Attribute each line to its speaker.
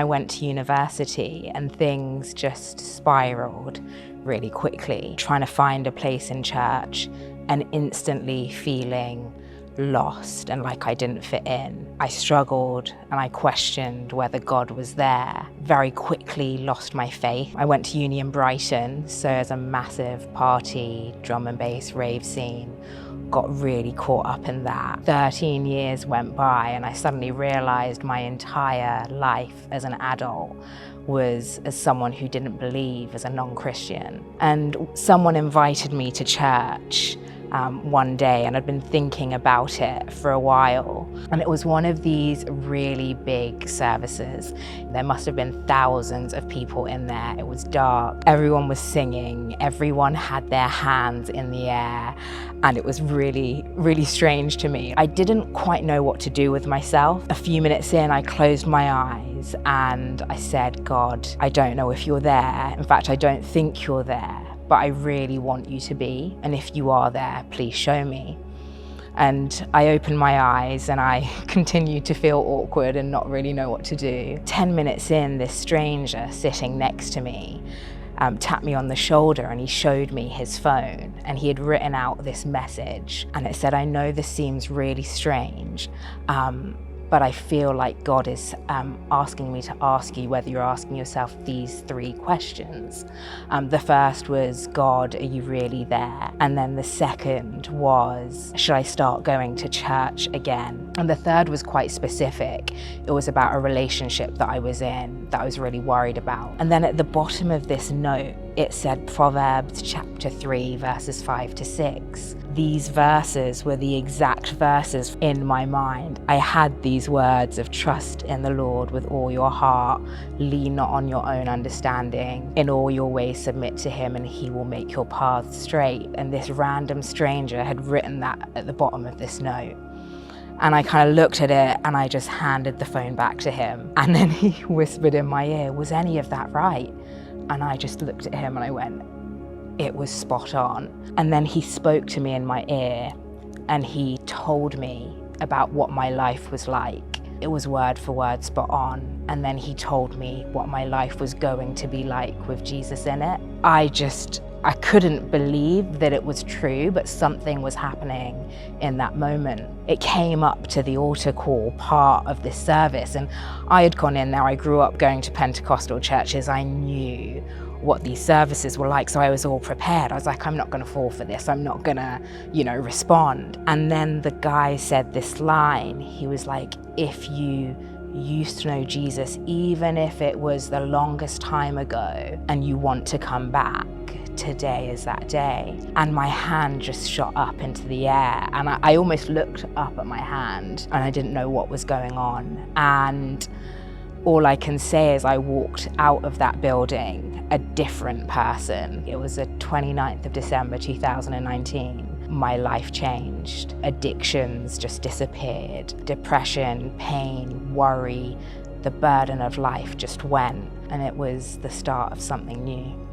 Speaker 1: went to university and things just spiraled really quickly, trying to find a place in church and instantly feeling lost and like I didn't fit in. I struggled and I questioned whether God was there. Very quickly lost my faith. I went to uni in Brighton, so there's a massive party, drum and bass, rave scene. Got really caught up in that. 13 years went by and I suddenly realized my entire life as an adult was as someone who didn't believe, as a non-Christian. And someone invited me to church one day, and I'd been thinking about it for a while. And it was one of these really big services. There must have been thousands of people in there. It was dark. Everyone was singing. Everyone had their hands in the air. And it was really, really strange to me. I didn't quite know what to do with myself. A few minutes in, I closed my eyes and I said, God, I don't know if you're there. In fact, I don't think you're there, but I really want you to be. And if you are there, please show me. And I opened my eyes and I continued to feel awkward and not really know what to do. 10 minutes in, this stranger sitting next to me tapped me on the shoulder and he showed me his phone, and he had written out this message and it said, I know this seems really strange, but I feel like God is asking me to ask you whether you're asking yourself these 3 questions. The first was, God, are you really there? And then the second was, should I start going to church again? And the third was quite specific. It was about a relationship that I was in that I was really worried about. And then at the bottom of this note, it said Proverbs chapter 3, verses 5 to 6. These verses were the exact verses in my mind. I had these words of trust in the Lord with all your heart, lean not on your own understanding, in all your ways submit to him and he will make your paths straight. And this random stranger had written that at the bottom of this note. And I kind of looked at it and I just handed the phone back to him. And then he whispered in my ear, was any of that right? And I just looked at him and I went, it was spot on. And then he spoke to me in my ear and he told me about what my life was like. It was word for word spot on. And then he told me what my life was going to be like with Jesus in it. I couldn't believe that it was true, but something was happening in that moment. It came up to the altar call part of this service, and I had gone in there. I grew up going to Pentecostal churches. I knew what these services were like, so I was all prepared. I was like, I'm not gonna fall for this. I'm not gonna, respond. And then the guy said this line. He was like, if you used to know Jesus, even if it was the longest time ago, and you want to come back, today is that day. And my hand just shot up into the air, and I almost looked up at my hand and I didn't know what was going on. And all I can say is I walked out of that building a different person. It was the 29th of December 2019. My life changed. Addictions just disappeared. Depression, pain, worry, the burden of life just went, and it was the start of something new.